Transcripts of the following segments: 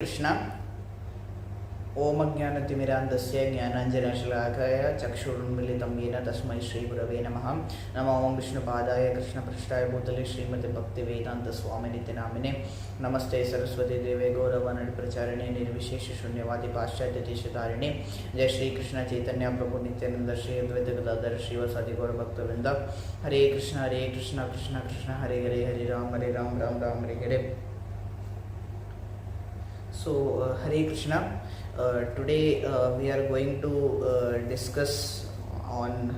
कृष्ण ओम ज्ञानतिमिरान्धस्य ज्ञानाञ्जनशलाकाय चक्षुरुन्मीलितं येन तस्मै श्रीगुरवे नमः। नमो ओं विष्णुपादाय कृष्णपृष्ठाय भूतले श्रीमते भक्तिवेदान्तस्वामिनिति नामिने। नमस्ते सरस्वती देवे गौरवाणि प्रचारिणे निर्विशेषशून्यवादी पाश्चात्यदेशतारिणे। जय श्री कृष्ण चैतन्य प्रभु नित्यानंद श्री अद्वैत गदाधर श्रीवासादि गौरभक्तवृंद। हरे कृष्ण कृष्ण कृष्ण हरे हरे, हरे Ram Ram Ram Hare Hare. So Hare Krishna. Today we are going to discuss on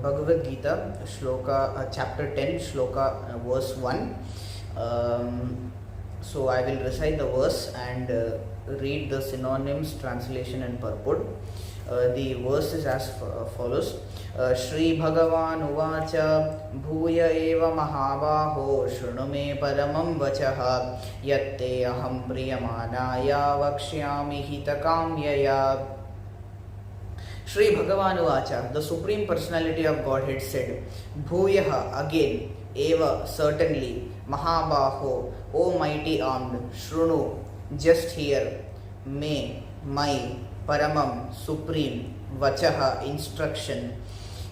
Bhagavad-Gita Sloka, chapter 10, Sloka verse 1. So I will recite the verse and read the synonyms, translation and purport. The verse is as follows. Shri Bhagavan Uvacha Bhuya eva Mahabaho Shruno me paramam vachaha yatte aham priyamanaya vakshyami hitakamyaya. Shri Bhagavan Uvacha, the Supreme Personality of Godhead said, Bhuyaha, again, eva, certainly, Mahabaho, O mighty armed, Shrunu, just hear, me, my, Paramam, supreme, Vachaha, instruction,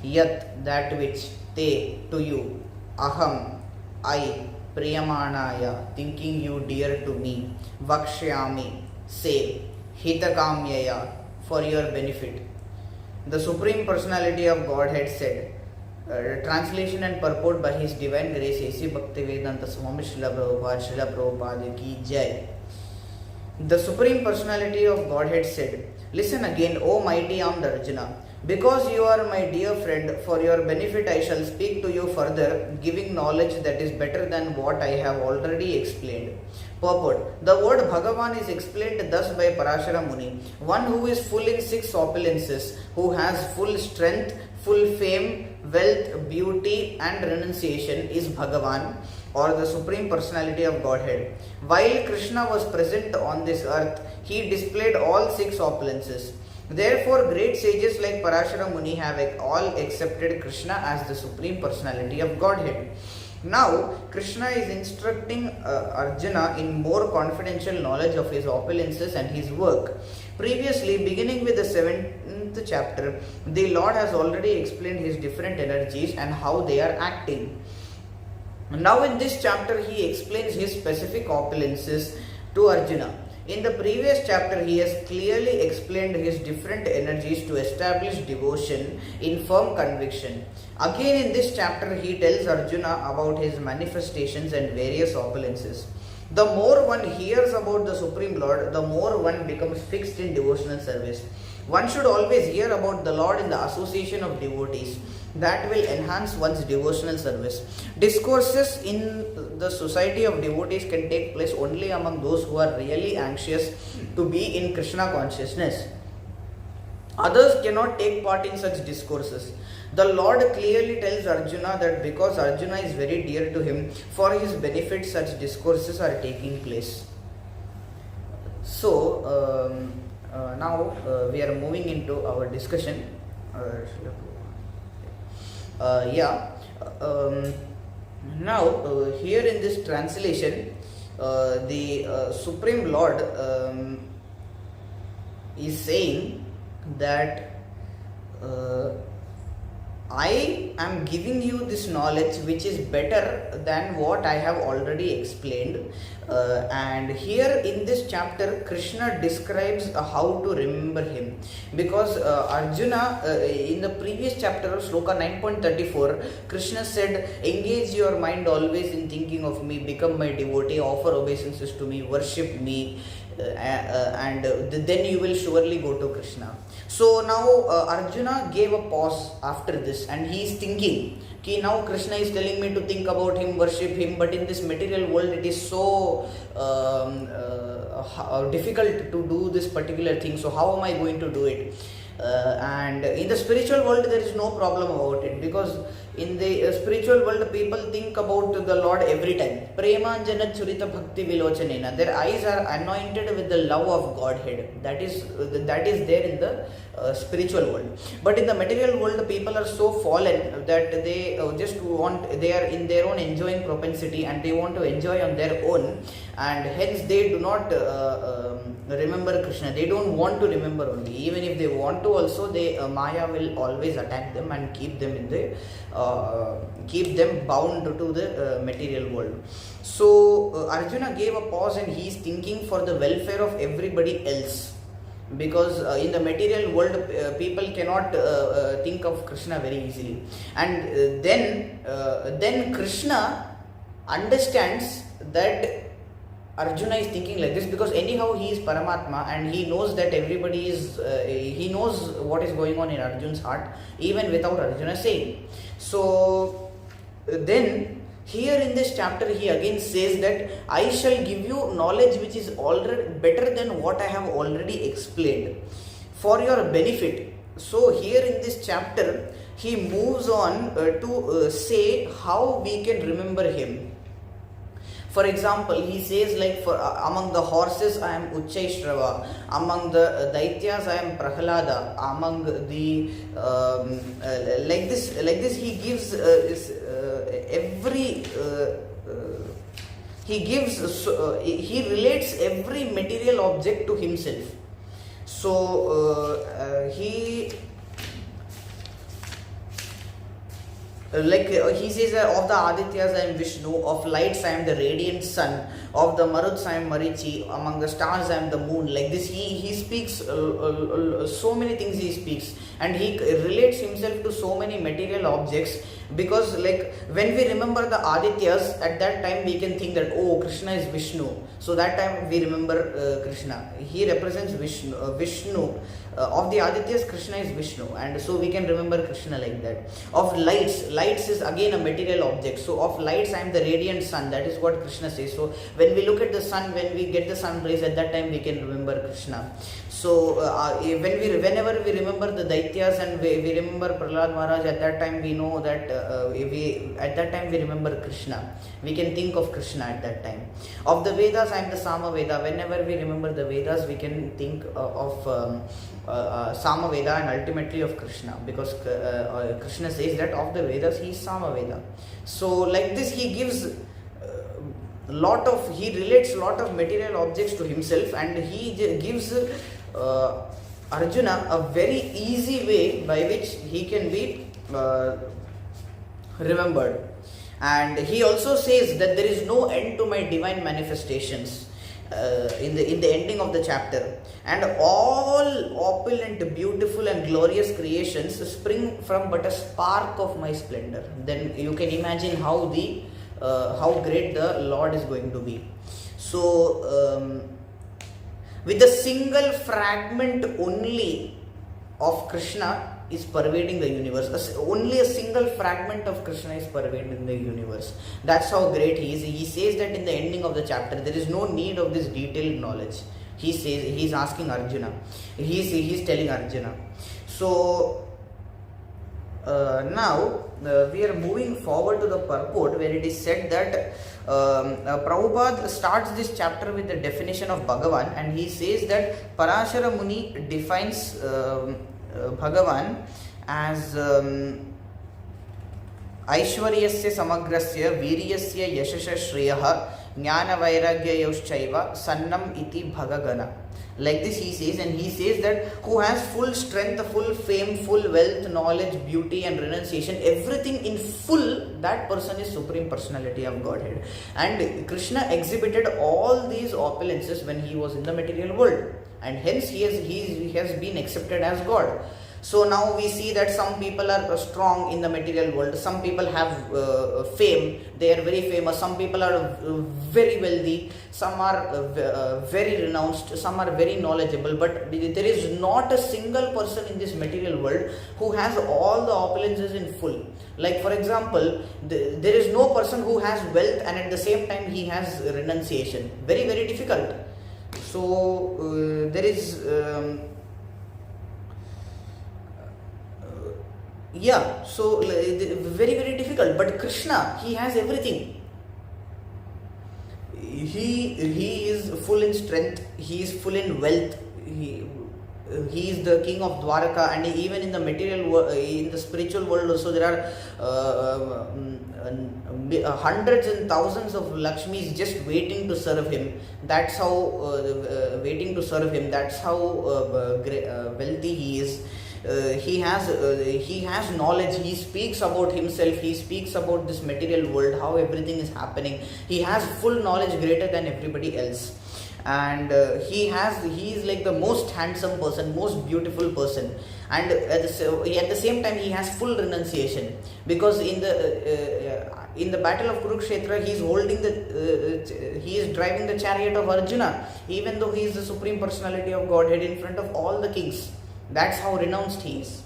Yat, that which, Te, to you, Aham, I, Priyamanaya, thinking you dear to me, Vakshyami, say, Hitakamyaya, for your benefit. The Supreme Personality of Godhead said, translation and purport by His Divine Grace A.C. Bhaktivedanta Swami Srila Prabhupada Ki Jai. The Supreme Personality of Godhead said, listen again, O mighty armed Arjuna. Because you are my dear friend, for your benefit I shall speak to you further, giving knowledge that is better than what I have already explained. Purport. The word Bhagavan is explained thus by Parashara Muni, one who is full in six opulences, who has full strength, full fame, wealth, beauty and renunciation is Bhagavan, or the Supreme Personality of Godhead. While Krishna was present on this earth, he displayed all six opulences. Therefore, great sages like Parashara Muni have all accepted Krishna as the Supreme Personality of Godhead. Now, Krishna is instructing Arjuna in more confidential knowledge of his opulences and his work. Previously, beginning with the 7th chapter, the Lord has already explained his different energies and how they are acting. Now in this chapter, he explains his specific opulences to Arjuna. In the previous chapter, he has clearly explained his different energies to establish devotion in firm conviction. Again in this chapter, he tells Arjuna about his manifestations and various opulences. The more one hears about the Supreme Lord, the more one becomes fixed in devotional service. One should always hear about the Lord in the association of devotees. That will enhance one's devotional service. Discourses in the society of devotees can take place only among those who are really anxious to be in Krishna consciousness. Others cannot take part in such discourses. The Lord clearly tells Arjuna that because Arjuna is very dear to him, for his benefit such discourses are taking place. So, now we are moving into our discussion. Now here in this translation, the Supreme Lord is saying that I am giving you this knowledge which is better than what I have already explained. And here in this chapter, Krishna describes how to remember him. Because Arjuna, in the previous chapter of Sloka 9.34, Krishna said, engage your mind always in thinking of me, become my devotee, offer obeisances to me, worship me, and then you will surely go to Krishna. So now Arjuna gave a pause after this and he is thinking, okay, now Krishna is telling me to think about him, worship him, but in this material world it is so difficult to do this particular thing, so how am I going to do it? And in the spiritual world there is no problem about it, because in the spiritual world, people think about the Lord every time. Premanjana Churita Bhakti Vilochanena. Their eyes are anointed with the love of Godhead. That is there in the spiritual world. But in the material world, people are so fallen that they they are in their own enjoying propensity and they want to enjoy on their own, and hence they do not remember Krishna. They don't want to remember only. Even if they want to also, Maya will always attack them and keep them bound to the material world. So Arjuna gave a pause and he is thinking for the welfare of everybody else, because in the material world people cannot think of Krishna very easily. And then Krishna understands that Arjuna is thinking like this, because anyhow he is Paramatma and he knows that everybody is, he knows what is going on in Arjuna's heart even without Arjuna saying. So then here in this chapter he again says that I shall give you knowledge which is already better than what I have already explained for your benefit. So here in this chapter he moves on to say how we can remember him. For example, he says like, for among the horses I am Uchchaishrava, among the Daityas I am Prahlada, among the like this he gives he relates every material object to himself. So he he says that of the Adityas I am Vishnu, of lights I am the radiant sun, of the Maruts I am Marichi, among the stars I am the moon. Like this he speaks so many things he speaks, and he relates himself to so many material objects, because like when we remember the Adityas, at that time we can think that, oh, Krishna is Vishnu, so that time we remember Krishna. He represents Vishnu. Of the Adityas, Krishna is Vishnu, and so we can remember Krishna like that. Of lights is again a material object. So of lights I am the radiant sun. That is what Krishna says. So when we look at the sun, when we get the sun rays, at that time we can remember Krishna. So whenever we remember the Daityas and we remember Prahlad Maharaj, at that time we know that at that time we remember Krishna. We can think of Krishna at that time. Of the Vedas I am the Sama Veda. Whenever we remember the Vedas, we can think of Sama Veda and ultimately of Krishna, because Krishna says that of the Vedas he is Sama Veda. So like this he gives he relates lot of material objects to himself, and he gives Arjuna a very easy way by which he can be remembered. And he also says that there is no end to my divine manifestations. In the ending of the chapter, and all opulent, beautiful and glorious creations spring from but a spark of my splendor. Then you can imagine how great the Lord is going to be. So with a single fragment only of Krishna is pervading the universe. Only a single fragment of Krishna is pervading the universe. That's how great he is. He says that in the ending of the chapter, there is no need of this detailed knowledge. He says, he's asking Arjuna. He's telling Arjuna. So now we are moving forward to the purport, where it is said that Prabhupada starts this chapter with the definition of Bhagavan, and he says that Parashara Muni defines Bhagavan as Aishwaryasya Samagrasya Viryasya Yashasha Shreyaha Jnana Vairagya Yoshchaiva Sannam Iti Bhagagana. Like this he says, and he says that who has full strength, full fame, full wealth, knowledge, beauty and renunciation, everything in full, that person is Supreme Personality of Godhead. And Krishna exhibited all these opulences when he was in the material world, and hence he has been accepted as God. So now we see that some people are strong in the material world, some people have fame, they are very famous, some people are very wealthy, some are very renounced, some are very knowledgeable, but there is not a single person in this material world who has all the opulences in full. Like for example, there is no person who has wealth and at the same time he has renunciation. Very, very difficult. So there is Yeah, so very, very difficult. But Krishna, he has everything. He is full in strength, he is full in wealth, he is the king of Dwaraka, and even in the material world, in the spiritual world also, there are hundreds and thousands of Lakshmis just waiting to serve him. That's how waiting to serve him. That's how wealthy he is. He has knowledge. He speaks about himself, he speaks about this material world, how everything is happening. He has full knowledge, greater than everybody else. And he is like the most handsome person, most beautiful person, and at the same time he has full renunciation, because in the battle of Kurukshetra, he is driving the chariot of Arjuna, even though he is the supreme personality of Godhead in front of all the kings. That's how renounced he is.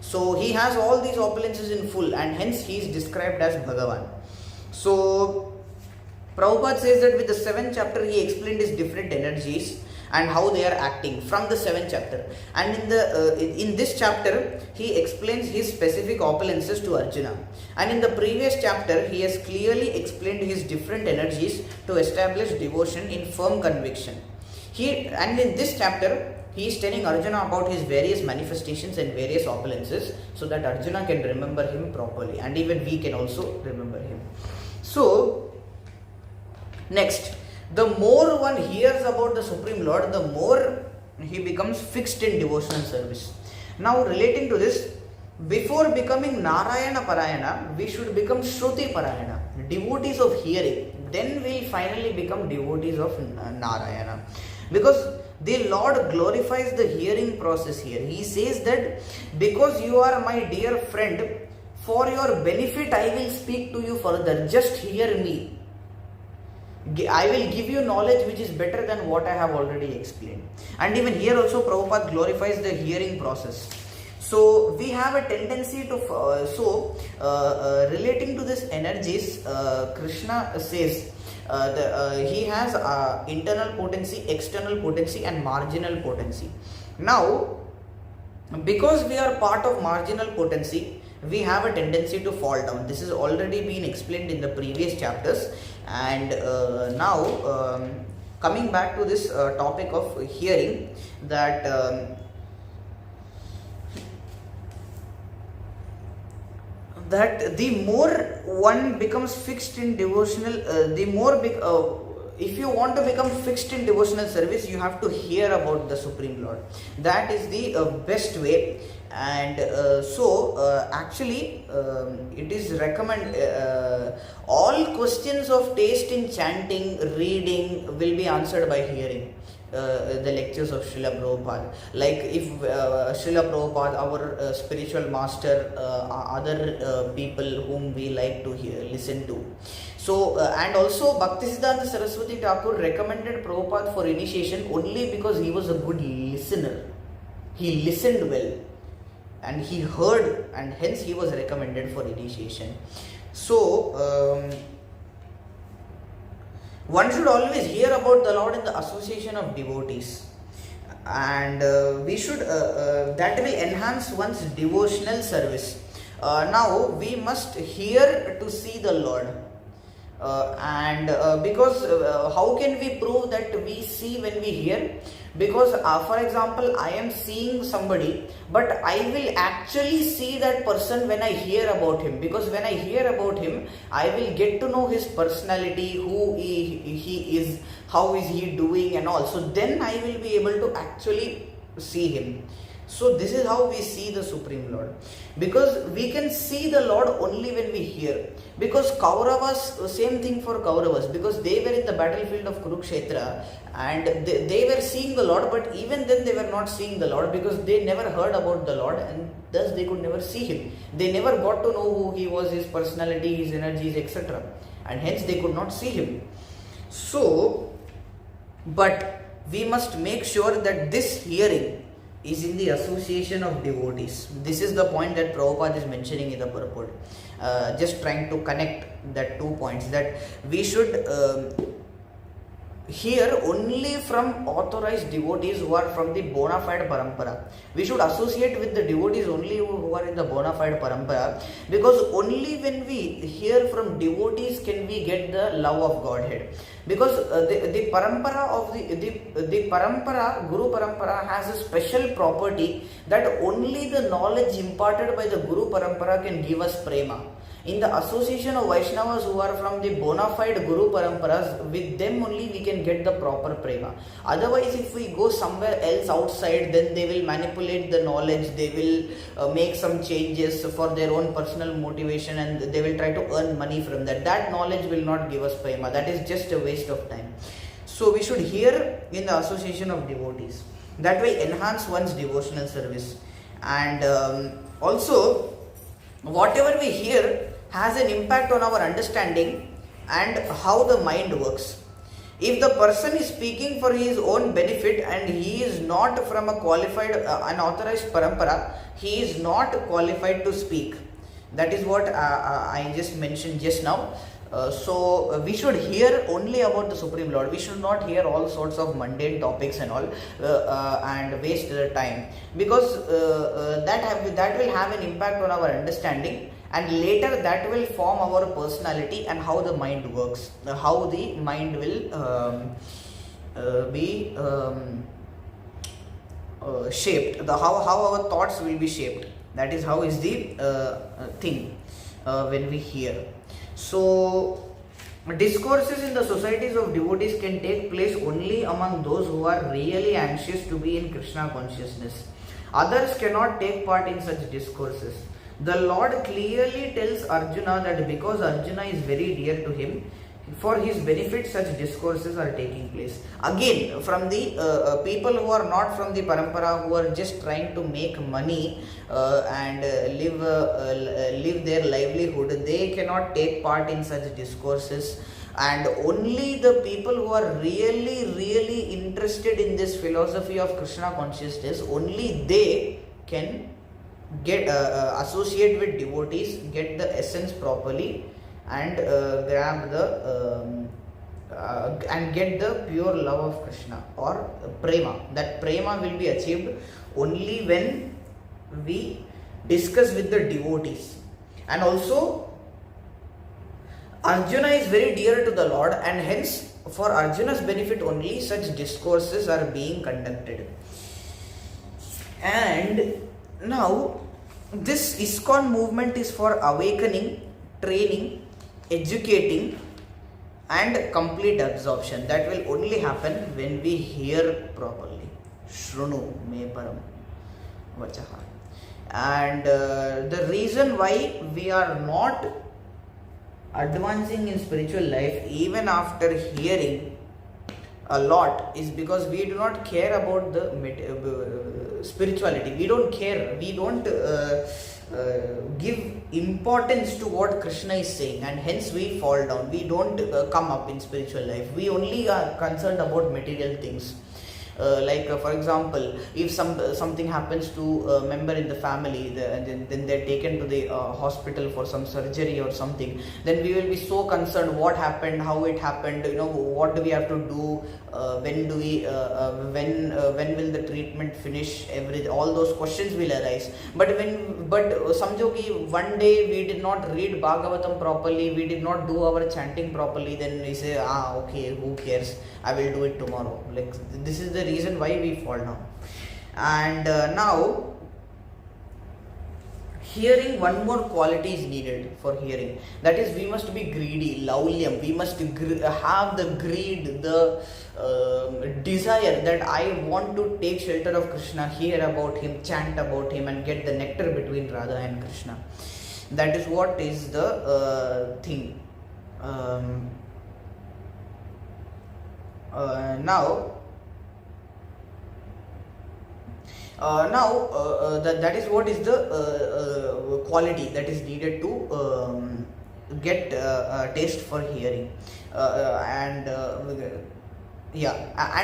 So he has all these opulences in full, and hence he is described as Bhagavan. So Prabhupada says that with the 7th chapter he explained his different energies and how they are acting from the 7th chapter. And in this chapter he explains his specific opulences to Arjuna. And in the previous chapter he has clearly explained his different energies to establish devotion in firm conviction. And in this chapter he is telling Arjuna about his various manifestations and various opulences, so that Arjuna can remember him properly, and even we can also remember him. So next, the more one hears about the Supreme Lord, the more he becomes fixed in devotional service. Now relating to this, before becoming Narayana Parayana, we should become Shruti Parayana, devotees of hearing. Then we will finally become devotees of Narayana. Because the Lord glorifies the hearing process here. He says that because you are my dear friend, for your benefit I will speak to you further. Just hear me. I will give you knowledge which is better than what I have already explained. And even here also Prabhupada glorifies the hearing process. So we have a tendency to, relating to this energies, Krishna says, he has internal potency, external potency and marginal potency. Now, because we are part of marginal potency, we have a tendency to fall down. This has already been explained in the previous chapters. And now coming back to this topic of hearing, that the more one becomes fixed in devotional, if you want to become fixed in devotional service, you have to hear about the Supreme Lord. That is the best way. And actually it is recommended, all questions of taste in chanting, reading will be answered by hearing the lectures of Srila Prabhupada. Like if Srila Prabhupada, our spiritual master, other people whom we like to listen to. So and also Bhaktisiddhanta Saraswati Thakur recommended Prabhupada for initiation only because he was a good listener. He listened well and he heard, and hence he was recommended for initiation. So one should always hear about the Lord in the association of devotees, and we should that will enhance one's devotional service. Now we must hear to see the Lord, because how can we prove that we see when we hear? Because for example, I am seeing somebody, but I will actually see that person when I hear about him. Because when I hear about him, I will get to know his personality, who he is, how is he doing and all. So then I will be able to actually see him. So this is how we see the Supreme Lord. Because we can see the Lord only when we hear. Because Kauravas, same thing for Kauravas, because they were in the battlefield of Kurukshetra and they were seeing the Lord, but even then they were not seeing the Lord because they never heard about the Lord, and thus they could never see him. They never got to know who he was, his personality, his energies, etc. And hence they could not see him. So, but we must make sure that this hearing is in the association of devotees. This is the point that Prabhupada is mentioning in the purport. Just trying to connect that 2 points, that we should hear only from authorized devotees who are from the bona fide parampara. We should associate with the devotees only who are in the bona fide parampara, because only when we hear from devotees can we get the love of Godhead. Because the parampara of the parampara, Guru parampara, has a special property that only the knowledge imparted by the Guru parampara can give us prema. In the association of Vaishnavas who are from the bona fide Guru Paramparas, with them only we can get the proper prema. Otherwise, if we go somewhere else outside, then they will manipulate the knowledge, they will make some changes for their own personal motivation, and they will try to earn money from that. That knowledge will not give us prema. That is just a waste of time. So we should hear in the association of devotees. That way enhance one's devotional service. And also, whatever we hear has an impact on our understanding and how the mind works. If the person is speaking for his own benefit and he is not from a qualified, unauthorized parampara, he is not qualified to speak. That is what I just mentioned just now. So we should hear only about the Supreme Lord. We should not hear all sorts of mundane topics and all and waste the time, because that will have an impact on our understanding, and later that will form our personality and how the mind works, how the mind will be shaped, how our thoughts will be shaped. That is how is the thing when we hear. So discourses in the societies of devotees can take place only among those who are really anxious to be in Krishna consciousness. Others cannot take part in such discourses. The Lord clearly tells Arjuna that because Arjuna is very dear to him, for his benefit such discourses are taking place. Again, from the people who are not from the parampara, who are just trying to make money and live their livelihood, they cannot take part in such discourses. And only the people who are really interested in this philosophy of Krishna consciousness, only they can get associate with devotees, get the essence properly, and grab the and get the pure love of Krishna or prema. That prema will be achieved only when we discuss with the devotees. And also, Arjuna is very dear to the Lord, and hence for Arjuna's benefit only such discourses are being conducted. And now this ISKCON movement is for awakening, training, educating and complete absorption. That will only happen when we hear properly. Shrunu me param vachaha. And the reason why we are not advancing in spiritual life even after hearing a lot is because we do not care about the spirituality. We don't care. We don't give importance to what Krishna is saying, and hence we fall down. We don't come up in spiritual life. We only are concerned about material things. For example, if something happens to a member in the family, then they're taken to the hospital for some surgery or something, then we will be so concerned what happened, how it happened, what do we have to do, when will the treatment finish, all those questions will arise. But samjho ki one day we did not read Bhagavatam properly, we did not do our chanting properly, then we say, okay, who cares, I will do it tomorrow. Like, this is the reason why we fall down. And now hearing, one more quality is needed for hearing. That is, we must be greedy, laulyam. We must have the greed, the desire that I want to take shelter of Krishna, hear about him, chant about him and get the nectar between Radha and Krishna. That is what is the thing. That is what is the quality that is needed to get taste for hearing. And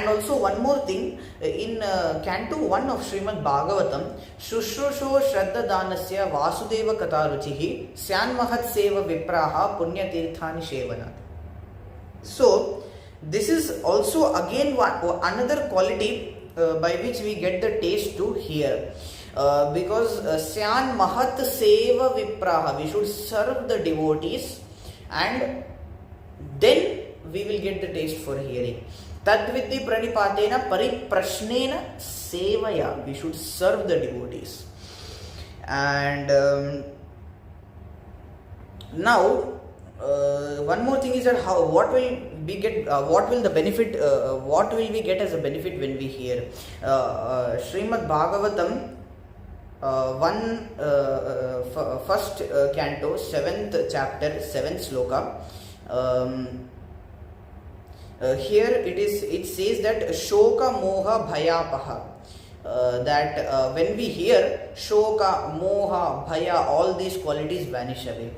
also one more thing, in Canto 1 of Srimad Bhagavatam, Shushrusho Shraddha Danasya Vasudeva Kataruchihi Syan Mahat Seva Vipraha Punya Tirthani Shevanat. So This is also again another quality by which we get the taste to hear. Because Syan Mahat Seva Vipraha, we should serve the devotees and then we will get the taste for hearing. Tadvidhi Pranipatena Pariprashnena Sevaya, we should serve the devotees. And now one more thing is that what will we get as a benefit when we hear Srimad Bhagavatam, first canto, 7th chapter, 7th sloka. Here it says that Shoka Moha Bhayapaha, that when we hear Shoka, Moha, Bhaya, all these qualities vanish away.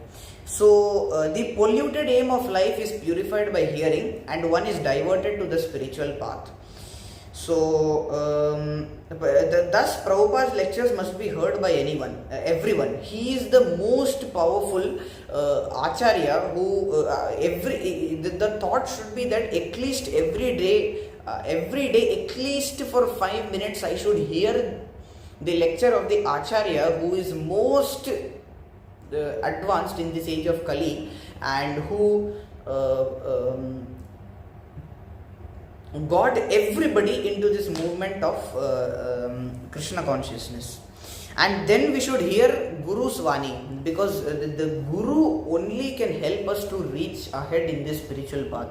So the polluted aim of life is purified by hearing, and one is diverted to the spiritual path. So thus Prabhupada's lectures must be heard by everyone. He is the most powerful Acharya who the thought should be that at least every day at least for 5 minutes I should hear the lecture of the Acharya who is most advanced in this age of Kali, and who got everybody into this movement of Krishna consciousness. And then we should hear Guru's Vani, because the Guru only can help us to reach ahead in this spiritual path.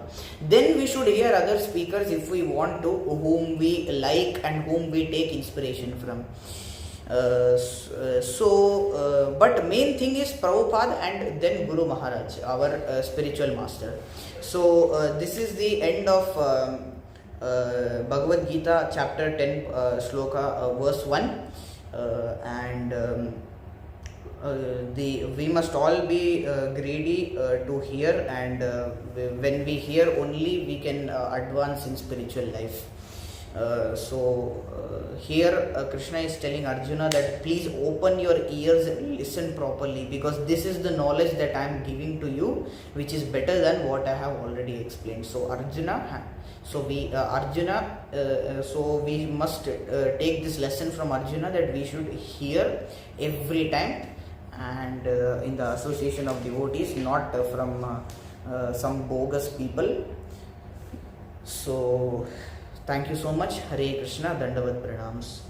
Then we should hear other speakers if we want to, whom we like and whom we take inspiration from. But main thing is Prabhupada and then Guru Maharaj, our spiritual master. So this is the end of Bhagavad-Gita chapter 10 sloka verse 1. We must all be greedy to hear, and when we hear only we can advance in spiritual life. Here Krishna is telling Arjuna that please open your ears and listen properly, because this is the knowledge that I am giving to you, which is better than what I have already explained. So we must take this lesson from Arjuna, that we should hear every time, and in the association of devotees, not from some bogus people. So thank you so much. Hare Krishna, Dandavat Pranams.